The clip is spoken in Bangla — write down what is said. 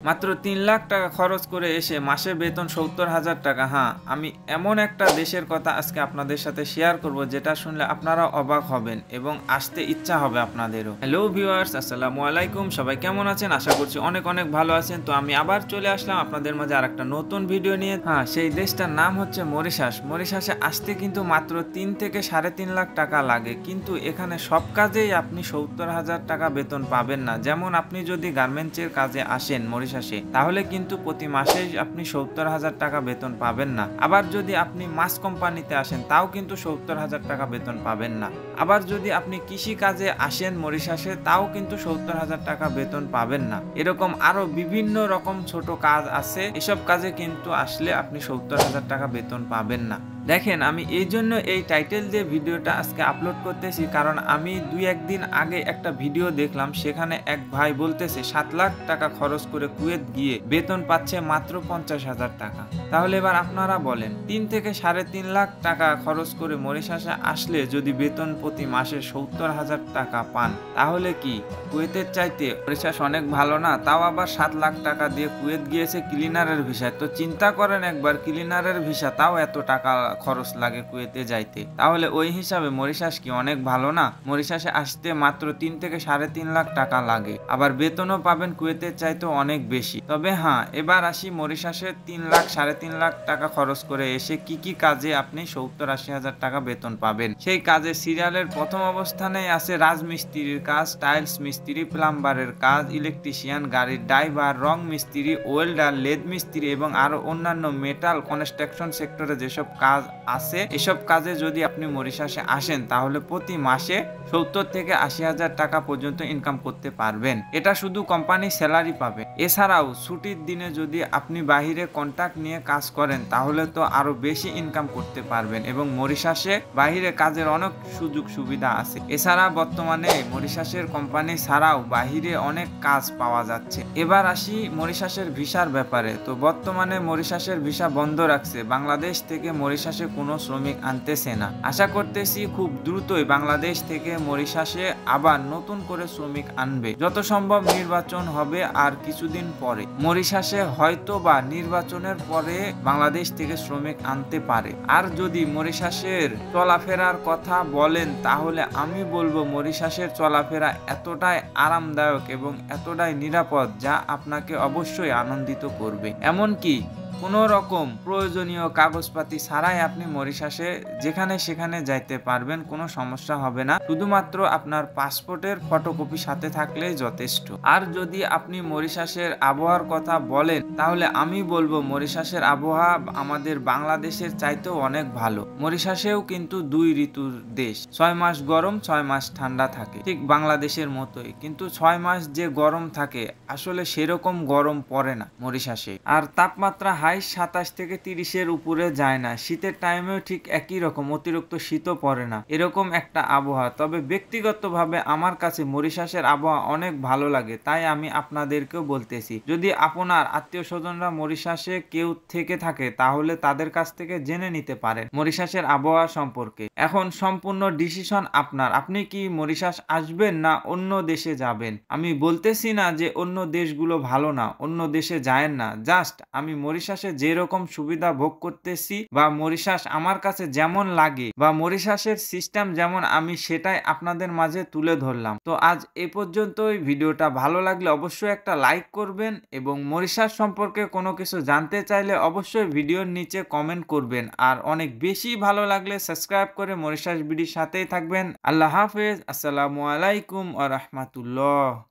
মাত্র ৩ লাখ টাকা খরচ করে এসে মাসে বেতন ৭০,০০০ টাকা। হ্যাঁ, আমি এমন একটা দেশের কথা আজকে আপনাদের সাথে শেয়ার করব যেটা শুনলে আপনারা অবাক হবেন এবং আসতে ইচ্ছা হবে আপনাদেরও। হ্যালো ভিউয়ার্স, আসসালামু আলাইকুম। সবাই কেমন আছেন? আশা করছি অনেক অনেক ভালো আছেন। তো আমি আবার চলে আসলাম আপনাদের মাঝে আর একটা নতুন ভিডিও নিয়ে। হ্যাঁ, সেই দেশটার নাম হচ্ছে মরিশাস। মরিশাসে আসতে কিন্তু মাত্র ৩ থেকে ৩.৫ লাখ টাকা লাগে, কিন্তু এখানে সব কাজেই আপনি ৭০,০০০ টাকা বেতন পাবেন না। যেমন আপনি যদি গার্মেন্টসের কাজে আসেন মরিশাসে, তাহলে কিন্তু প্রতি মাসে আপনি ৭০,০০০ টাকা বেতন পাবেন না। আবার যদি আপনি মাছ কোম্পানিতে আসেন, তাও কিন্তু ৭০,০০০ টাকা বেতন পাবেন না। আবার যদি আপনি কৃষি কাজে আসেন মরিশাসে, তাও কিন্তু ৭০,০০০ টাকা বেতন পাবেন না। এরকম আরো বিভিন্ন রকম ছোট কাজ আছে, এসব কাজে কিন্তু আসলে আপনি ৭০,০০০ টাকা বেতন পাবেন না। দেখেন, আমি এই জন্য এই টাইটেল দিয়ে ভিডিওটা আজকে আপলোড করতেছি, কারণ আমি ২-১ দিন আগে একটা ভিডিও দেখলাম, সেখানে এক ভাই বলতেছে ৭ লাখ টাকা খরচ করে কুয়েত গিয়ে বেতন পাচ্ছে মাত্র ৫০,০০০ টাকা। তাহলে এবার আপনারা বলেন, ৩ থেকে ৩.৫ লাখ টাকা খরচ করে মরিশাসে আসলে যদি বেতন প্রতি মাসে ৭০,০০০ টাকা পান, তাহলে কি কুয়েতের চাইতে মরিশাস অনেক ভালো না? তাও আবার ৭ লাখ টাকা দিয়ে কুয়েত গিয়েছে ক্লিনারের ভিসায়। তো চিন্তা করেন একবার, ক্লিনারের ভিসা তাও এত টাকা খরচ লাগে কুয়েতে যাইতে, তাহলে ওই হিসাবে মরিশাস কি অনেক ভালো না? মরিশাসে আসতে মাত্র ৩ থেকে ৩.৫ লাখ টাকা লাগে, আবার বেতনও পাবেন কুয়েতের চাইতে অনেক বেশি। তবে হ্যাঁ, এবার আসি মরিশাসে ৩ লাখ ৩.৫ লাখ টাকা খরচ করে এসে কি কি কাজে আপনি ৭০-৮০ হাজার টাকা বেতন পাবেন। সেই কাজে সিরিয়ালের প্রথম অবস্থানে আছে রাজমিস্ত্রির কাজ, টাইলস মিস্ত্রি, প্লাম্বারের কাজ, ইলেকট্রিশিয়ান, গাড়ির ড্রাইভার, রং মিস্ত্রি, ওয়েল্ডার, লেদ মিস্ত্রি এবং আরো অন্যান্য মেটাল কনস্ট্রাকশন সেক্টরে যেসব কাজ আছে, এসব কাজে যদি আপনি মরিশাসে আসেন, তাহলে প্রতি মাসে ৭০ থেকে ৮০ হাজার টাকা পর্যন্ত ইনকাম করতে পারবেন। এটা শুধু কোম্পানি স্যালারি পাবে। এছাড়াও ছুটির দিনে যদি আপনি বাহিরে কন্ট্রাক্ট নিয়ে কাজ করেন, তাহলে তো আরো বেশি ইনকাম করতে পারবেন এবং মরিশাসে বাহিরে কাজের অনেক সুযোগ সুবিধা আছে। এছাড়া বর্তমানে মরিশাসের কোম্পানি ছাড়াও বাহিরে অনেক কাজ পাওয়া যাচ্ছে। এবার আসি মরিশাসের ভিসার ব্যাপারে। তো বর্তমানে মরিশাসের ভিসা বন্ধ রাখছে, বাংলাদেশ থেকে মরিশাসে কোনো শ্রমিক আনতেছে না। আশা করতেছি খুব দ্রুতই বাংলাদেশ থেকে মরিশাসে আবার নতুন করে শ্রমিক আনবে, যত সম্ভব নির্বাচন হবে আর কিছুদিন পরে। মরিশাসে হয়তো বা নির্বাচনের পরে বাংলাদেশ থেকে শ্রমিক আনতে পারে। আর যদি মরিশাসের চলাফেরার কথা বলেন, তাহলে আমি বলবো মরিশাসের চলাফেরা এতটাই আরামদায়ক এবং এতটাই নিরাপদ, যা আপনাকে অবশ্যই আনন্দিত করবে। এমনকি কোনো রকম প্রয়োজনীয় কাগজপাতি ছাড়াই আপনি মরিশাসে যেখানে সেখানে যাইতে পারবেন, কোনো সমস্যা হবে না। শুধুমাত্র আপনার পাসপোর্টের ফটোকপি সাথে থাকলেই যথেষ্ট। আর যদি আপনি মরিশাসের আবহাওয়ার কথা বলেন, তাহলে আমি বলবো মরিশাসের আবহাওয়া আমাদের বাংলাদেশের চাইতেও অনেক ভালো। মরিশাসেও কিন্তু ২ ঋতুর দেশ, ৬ মাস গরম ৬ মাস ঠান্ডা থাকে, ঠিক বাংলাদেশের মতোই। কিন্তু ৬ মাস যে গরম থাকে, আসলে সেরকম গরম পড়ে না মরিশাসে। আর তাপমাত্রা হাই ২৭ থেকে ৩০-এর উপরে যায় না। শীতের টাইমেও ঠিক একই রকম, অতিরিক্ত শীতও পড়ে না, এরকম একটা আবহাওয়া। তবে ব্যক্তিগতভাবে আমার কাছে মরিশাসের আবহাওয়া অনেক ভালো লাগে, তাই আমি আপনাদেরকেও বলতেছি, যদি আপনার আত্মীয় স্বজনরা মরিশাসে কেউ থেকে থাকে, তাহলে তাদের কাছ থেকে জেনে নিতে পারেন মরিশাসের আবহাওয়া সম্পর্কে। এখন সম্পূর্ণ ডিসিশন আপনার, আপনি কি মরিশাস আসবেন না অন্য দেশে যাবেন। আমি বলতেছি না যে অন্য দেশগুলো ভালো না, অন্য দেশে যায়েন না। জাস্ট আমি মরিশাসে যেরকম সুবিধা ভোগ করতেছি বা মরিশাস আমার কাছে যেমন লাগে বা মরিশাসের সিস্টেম যেমন, আমি সেটাই আপনাদের মাঝে তুলে ধরলাম। তো আজ এ পর্যন্তই। ভিডিওটা ভালো লাগলে অবশ্যই একটা লাইক করবেন এবং মরিশাস সম্পর্কে কোনো কিছু জানতে চাইলে অবশ্যই ভিডিওর নিচে কমেন্ট করবেন। আর অনেক বেশি ভালো লাগলে সাবস্ক্রাইব করে মরিশাস বিডির সাথেই থাকবেন। আল্লাহ হাফেজ, আসসালামু আলাইকুম ওয়া রাহমাতুল্লাহ।